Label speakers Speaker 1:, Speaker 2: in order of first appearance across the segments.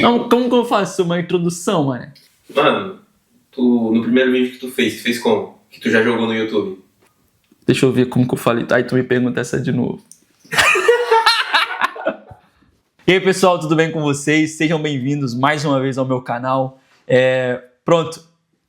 Speaker 1: Não, como que eu faço uma introdução, mano?
Speaker 2: Mano, no primeiro vídeo que tu fez como? Que tu já jogou no YouTube?
Speaker 1: Deixa eu ver como que eu falei. Aí tu me pergunta essa de novo. E aí, pessoal, tudo bem com vocês? Sejam bem-vindos mais uma vez ao meu canal. Pronto,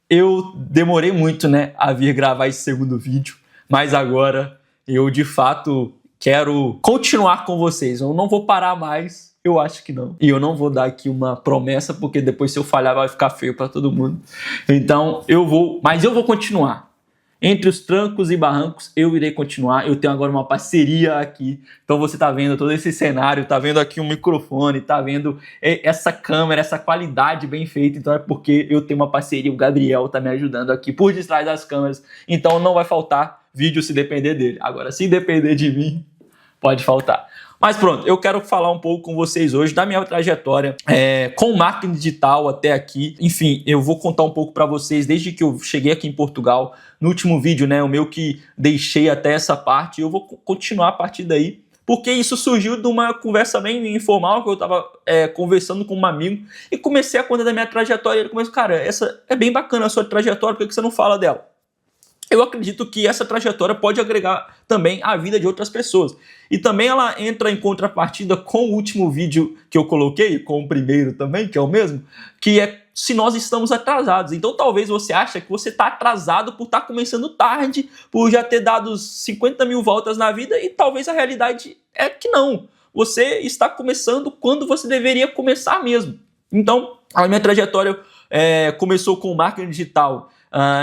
Speaker 1: eu demorei muito, né, a vir gravar esse segundo vídeo, mas agora eu, de fato, quero continuar com vocês. Eu não vou parar mais, eu acho que não. E eu não vou dar aqui uma promessa, porque depois se eu falhar vai ficar feio para todo mundo. Então, eu vou continuar. Entre os trancos e barrancos, eu irei continuar. Eu tenho agora uma parceria aqui. Então você tá vendo todo esse cenário, tá vendo aqui um microfone, tá vendo essa câmera, essa qualidade bem feita. Então é porque eu tenho uma parceria, o Gabriel tá me ajudando aqui por detrás das câmeras. Então não vai faltar vídeo se depender dele. Agora, se depender de mim, pode faltar. Mas pronto, eu quero falar um pouco com vocês hoje da minha trajetória com marketing digital até aqui. Enfim, eu vou contar um pouco para vocês desde que eu cheguei aqui em Portugal. No último vídeo, né, o meu que deixei até essa parte, eu vou continuar a partir daí. Porque isso surgiu de uma conversa bem informal, que eu estava conversando com um amigo e comecei a contar da minha trajetória. Ele começou, cara, essa é bem bacana a sua trajetória, por que você não fala dela? Eu acredito que essa trajetória pode agregar também a vida de outras pessoas. E também ela entra em contrapartida com o último vídeo que eu coloquei, com o primeiro também, que é o mesmo, que é se nós estamos atrasados. Então talvez você ache que você está atrasado por estar começando tarde, por já ter dado 50 mil voltas na vida, e talvez a realidade é que não. Você está começando quando você deveria começar mesmo. Então, a minha trajetória começou com o marketing digital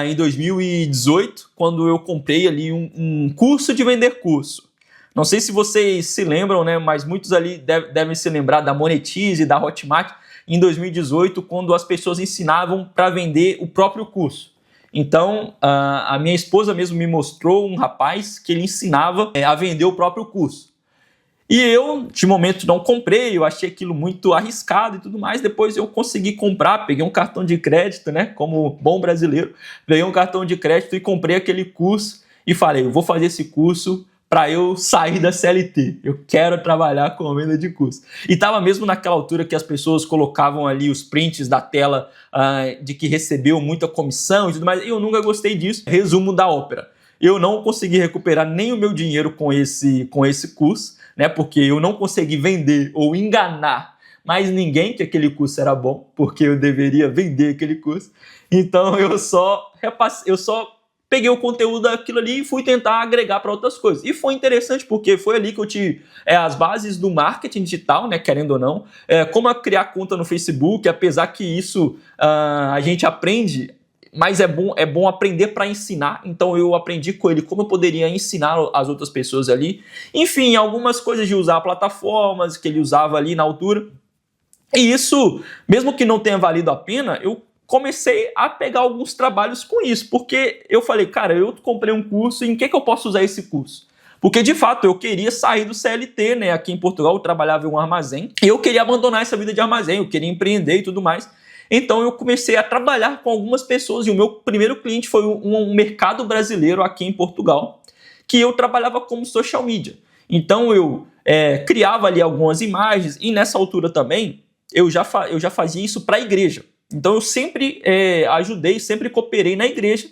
Speaker 1: em 2018, quando eu comprei ali um curso de vender curso. Não sei se vocês se lembram, né, mas muitos ali devem se lembrar da Monetize, da Hotmart, em 2018, quando as pessoas ensinavam para vender o próprio curso. Então, a minha esposa mesmo me mostrou um rapaz que ele ensinava a vender o próprio curso. E eu, de momento, não comprei, eu achei aquilo muito arriscado e tudo mais. Depois eu consegui comprar, peguei um cartão de crédito, né? Como bom brasileiro, peguei um cartão de crédito e comprei aquele curso e falei, eu vou fazer esse curso para eu sair da CLT. Eu quero trabalhar com venda de curso. E estava mesmo naquela altura que as pessoas colocavam ali os prints da tela de que recebeu muita comissão e tudo mais. E eu nunca gostei disso. Resumo da ópera. Eu não consegui recuperar nem o meu dinheiro com esse curso, né? Porque eu não consegui vender ou enganar mais ninguém que aquele curso era bom, porque eu deveria vender aquele curso. Então eu só peguei o conteúdo daquilo ali e fui tentar agregar para outras coisas. E foi interessante porque foi ali que eu tive as bases do marketing digital, né, querendo ou não, como criar conta no Facebook, apesar que isso a gente aprende, mas é bom aprender para ensinar. Então eu aprendi com ele como eu poderia ensinar as outras pessoas ali. Enfim, algumas coisas de usar plataformas que ele usava ali na altura. E isso, mesmo que não tenha valido a pena, eu comecei a pegar alguns trabalhos com isso. Porque eu falei, cara, eu comprei um curso, em que eu posso usar esse curso? Porque, de fato, eu queria sair do CLT, né? Aqui em Portugal eu trabalhava em um armazém. E eu queria abandonar essa vida de armazém, eu queria empreender e tudo mais. Então eu comecei a trabalhar com algumas pessoas e o meu primeiro cliente foi um mercado brasileiro aqui em Portugal, que eu trabalhava como social media. Então eu criava ali algumas imagens e nessa altura também eu já fazia isso para a igreja. Então eu sempre ajudei, sempre cooperei na igreja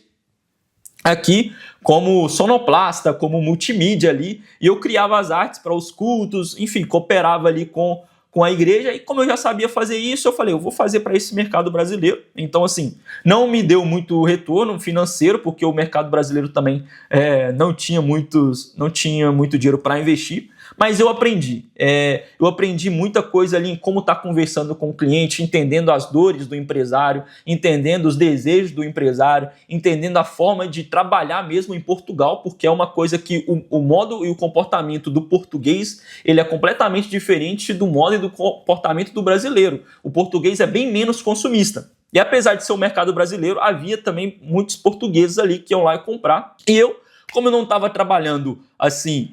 Speaker 1: aqui como sonoplasta, como multimídia ali, e eu criava as artes para os cultos, enfim, cooperava ali com a igreja, e como eu já sabia fazer isso, eu falei, eu vou fazer para esse mercado brasileiro. Então, assim, não me deu muito retorno financeiro, porque o mercado brasileiro também não tinha muito dinheiro para investir, mas eu aprendi. Eu aprendi muita coisa ali em como estar conversando com o cliente, entendendo as dores do empresário, entendendo os desejos do empresário, entendendo a forma de trabalhar mesmo em Portugal, porque é uma coisa que o modo e o comportamento do português ele é completamente diferente do modo e do comportamento do brasileiro. O português é bem menos consumista. E apesar de ser um mercado brasileiro, havia também muitos portugueses ali que iam lá comprar. E eu, como eu não estava trabalhando assim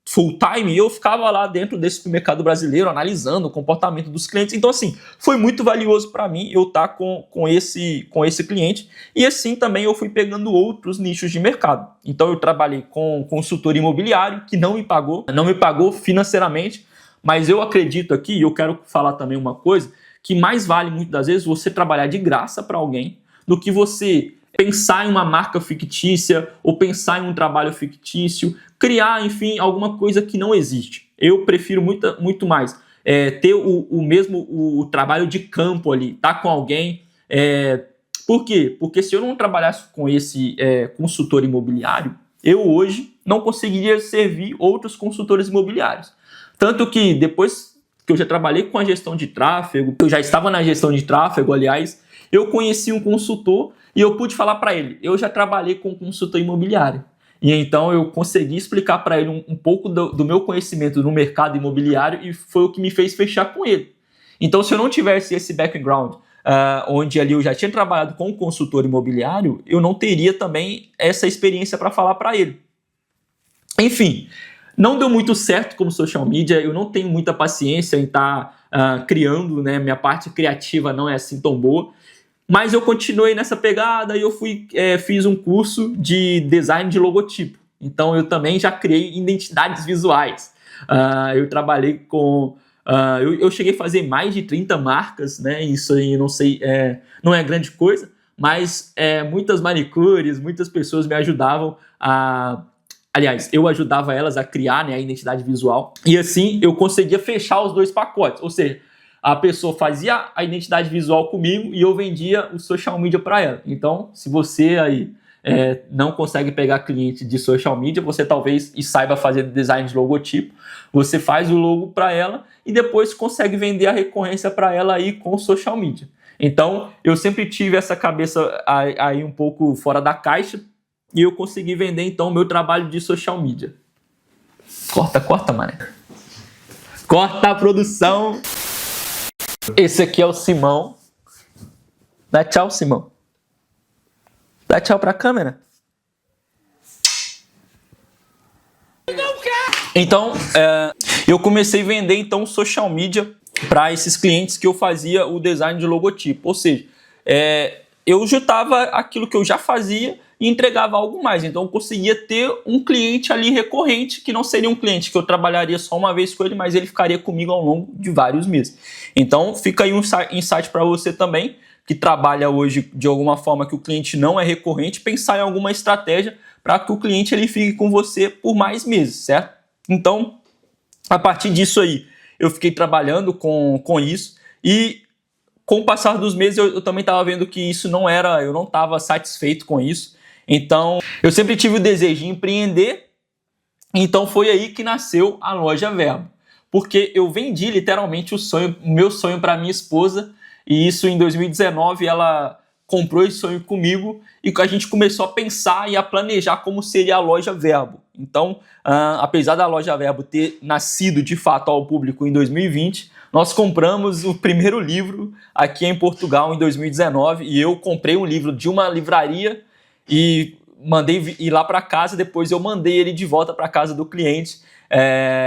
Speaker 1: full time, eu ficava lá dentro desse supermercado brasileiro analisando o comportamento dos clientes. Então, assim, foi muito valioso para mim eu estar com esse cliente, e assim também eu fui pegando outros nichos de mercado. Então, eu trabalhei com consultor imobiliário, que não me pagou financeiramente, mas eu acredito aqui, e eu quero falar também uma coisa, que mais vale muitas das vezes você trabalhar de graça para alguém do que você pensar em uma marca fictícia ou pensar em um trabalho fictício, criar, enfim, alguma coisa que não existe. Eu prefiro muito mais ter o trabalho de campo ali, tá com alguém. Por quê? Porque se eu não trabalhasse com esse consultor imobiliário, eu hoje não conseguiria servir outros consultores imobiliários. Tanto que depois que eu já trabalhei com a gestão de tráfego, eu já estava na gestão de tráfego, aliás, eu conheci um consultor e eu pude falar para ele, eu já trabalhei com um consultor imobiliário. E então eu consegui explicar para ele um pouco do meu conhecimento no mercado imobiliário, e foi o que me fez fechar com ele. Então, se eu não tivesse esse background, onde ali eu já tinha trabalhado com um consultor imobiliário, eu não teria também essa experiência para falar para ele. Enfim, não deu muito certo como social media, eu não tenho muita paciência em estar criando, né? Minha parte criativa não é assim tão boa. Mas eu continuei nessa pegada e eu fiz um curso de design de logotipo. Então eu também já criei identidades visuais. Eu trabalhei com... eu cheguei a fazer mais de 30 marcas, né? Isso aí não sei, não é grande coisa, mas muitas manicures, muitas pessoas me ajudavam a... Aliás, eu ajudava elas a criar, né, a identidade visual. E assim eu conseguia fechar os dois pacotes. Ou seja, a pessoa fazia a identidade visual comigo e eu vendia o social media para ela. Então, se você aí não consegue pegar cliente de social media, você talvez saiba fazer design de logotipo, você faz o logo para ela e depois consegue vender a recorrência para ela aí com social media. Então, eu sempre tive essa cabeça aí um pouco fora da caixa e eu consegui vender então o meu trabalho de social media. Corta, mané. Corta a produção. Esse aqui é o Simão. Dá tchau, Simão. Dá tchau pra câmera. Então, eu comecei a vender então social media para esses clientes que eu fazia o design de logotipo. Ou seja, eu juntava aquilo que eu já fazia e entregava algo mais. Então eu conseguia ter um cliente ali recorrente, que não seria um cliente que eu trabalharia só uma vez com ele, mas ele ficaria comigo ao longo de vários meses. Então fica aí um insight para você também, que trabalha hoje de alguma forma que o cliente não é recorrente, pensar em alguma estratégia para que o cliente ele fique com você por mais meses, certo? Então, a partir disso aí, eu fiquei trabalhando com isso, e com o passar dos meses eu também estava vendo que isso eu não estava satisfeito com isso. Então, eu sempre tive o desejo de empreender, então foi aí que nasceu a Loja Verbo. Porque eu vendi literalmente o meu sonho para minha esposa, e isso em 2019 ela comprou esse sonho comigo e a gente começou a pensar e a planejar como seria a Loja Verbo. Então, apesar da Loja Verbo ter nascido de fato ao público em 2020, nós compramos o primeiro livro aqui em Portugal em 2019, e eu comprei um livro de uma livraria e mandei ir lá para casa, depois eu mandei ele de volta para casa do cliente.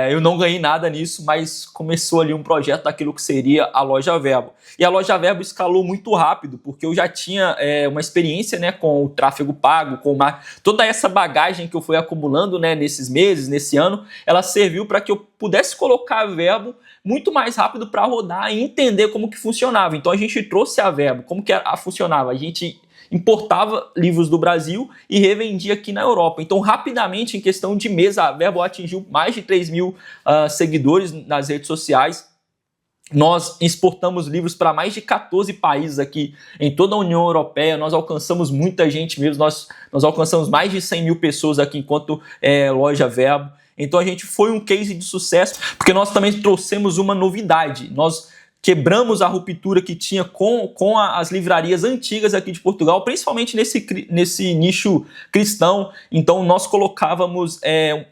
Speaker 1: Eu não ganhei nada nisso, mas começou ali um projeto daquilo que seria a Loja Verbo. E a Loja Verbo escalou muito rápido, porque eu já tinha uma experiência, né, com o tráfego pago, com toda essa bagagem que eu fui acumulando, né, nesses meses, nesse ano, ela serviu para que eu pudesse colocar a Verbo muito mais rápido para rodar e entender como que funcionava. Então a gente trouxe a Verbo, como que funcionava? A gente importava livros do Brasil e revendia aqui na Europa. Então, rapidamente, em questão de mês, a Verbo atingiu mais de 3 mil seguidores nas redes sociais. Nós exportamos livros para mais de 14 países aqui em toda a União Europeia. Nós alcançamos muita gente mesmo. Nós alcançamos mais de 100 mil pessoas aqui enquanto Loja Verbo. Então, a gente foi um case de sucesso, porque nós também trouxemos uma novidade. Nós quebramos a ruptura que tinha com as livrarias antigas aqui de Portugal, principalmente nesse nicho cristão. Então nós colocávamos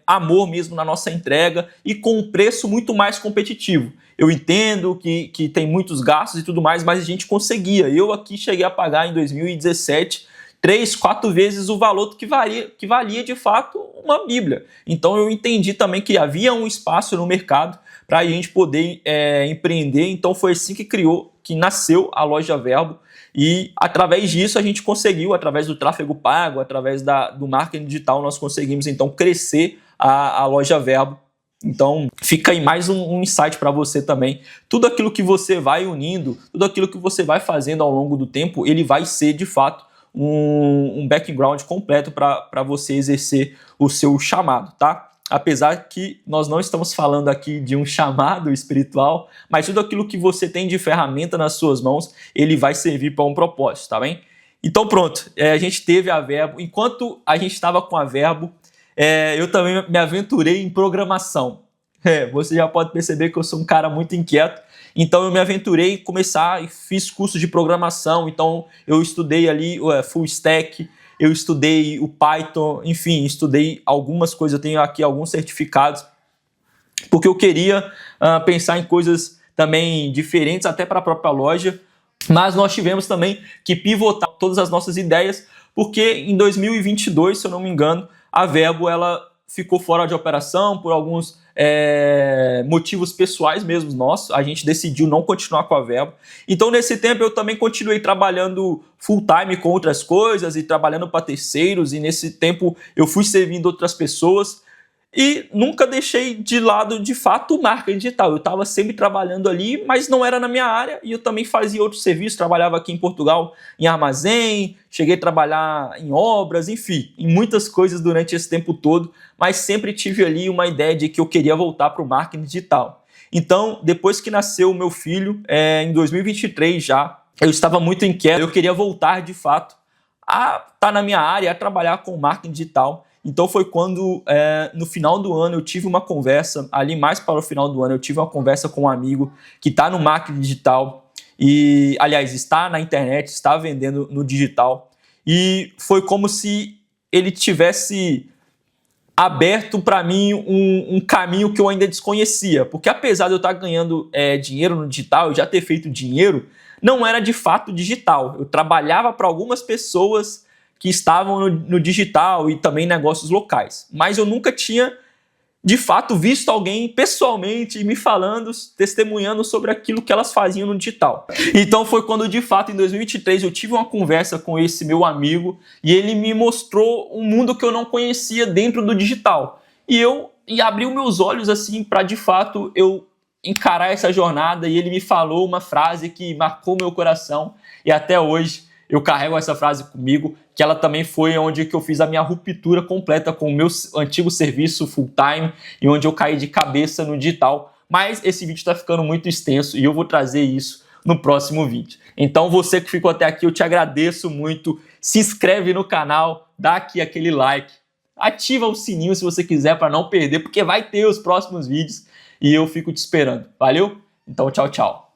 Speaker 1: amor mesmo na nossa entrega e com um preço muito mais competitivo. Eu entendo que tem muitos gastos e tudo mais, mas a gente conseguia. Eu aqui cheguei a pagar em 2017 3, 4 vezes o valor que valia de fato uma Bíblia. Então eu entendi também que havia um espaço no mercado para a gente poder empreender. Então foi assim que nasceu a Loja Verbo. E através disso a gente conseguiu, através do tráfego pago, através do marketing digital, nós conseguimos então crescer a Loja Verbo. Então fica aí mais um insight para você também. Tudo aquilo que você vai unindo, tudo aquilo que você vai fazendo ao longo do tempo, ele vai ser de fato um background completo para você exercer o seu chamado, tá? Apesar que nós não estamos falando aqui de um chamado espiritual, mas tudo aquilo que você tem de ferramenta nas suas mãos, ele vai servir para um propósito, tá bem? Então pronto, a gente teve a Verbo. Enquanto a gente estava com a Verbo, eu também me aventurei em programação. Você já pode perceber que eu sou um cara muito inquieto. Então eu me aventurei em começar e fiz cursos de programação. Então eu estudei ali full stack, eu estudei o Python, enfim, estudei algumas coisas. Eu tenho aqui alguns certificados, porque eu queria pensar em coisas também diferentes, até para a própria loja. Mas nós tivemos também que pivotar todas as nossas ideias, porque em 2022, se eu não me engano, a Verbo ela ficou fora de operação por alguns motivos pessoais mesmo nossos. A gente decidiu não continuar com a Verbo. Então nesse tempo eu também continuei trabalhando full time com outras coisas e trabalhando para terceiros, e nesse tempo eu fui servindo outras pessoas e nunca deixei de lado de fato o marketing digital. Eu estava sempre trabalhando ali, mas não era na minha área, e eu também fazia outros serviços. Trabalhava aqui em Portugal em armazém, cheguei a trabalhar em obras, enfim, em muitas coisas durante esse tempo todo, mas sempre tive ali uma ideia de que eu queria voltar para o marketing digital. Então, depois que nasceu o meu filho, em 2023 já, eu estava muito inquieto, eu queria voltar de fato a estar na minha área, a trabalhar com marketing digital. Então foi quando, no final do ano, eu tive uma conversa, ali mais para o final do ano, eu tive uma conversa com um amigo que está no marketing digital, e, aliás, está na internet, está vendendo no digital, e foi como se ele tivesse aberto para mim um caminho que eu ainda desconhecia, porque apesar de eu estar ganhando dinheiro no digital, eu já ter feito dinheiro, não era de fato digital. Eu trabalhava para algumas pessoas que estavam no digital e também negócios locais. Mas eu nunca tinha, de fato, visto alguém pessoalmente me falando, testemunhando sobre aquilo que elas faziam no digital. Então foi quando, de fato, em 2023, eu tive uma conversa com esse meu amigo e ele me mostrou um mundo que eu não conhecia dentro do digital. E abriu meus olhos assim para, de fato, eu encarar essa jornada, e ele me falou uma frase que marcou meu coração, e até hoje eu carrego essa frase comigo, que ela também foi onde que eu fiz a minha ruptura completa com o meu antigo serviço full time, e onde eu caí de cabeça no digital. Mas esse vídeo está ficando muito extenso e eu vou trazer isso no próximo vídeo. Então você que ficou até aqui, eu te agradeço muito. Se inscreve no canal, dá aqui aquele like, ativa o sininho se você quiser para não perder, porque vai ter os próximos vídeos e eu fico te esperando. Valeu? Então tchau, tchau.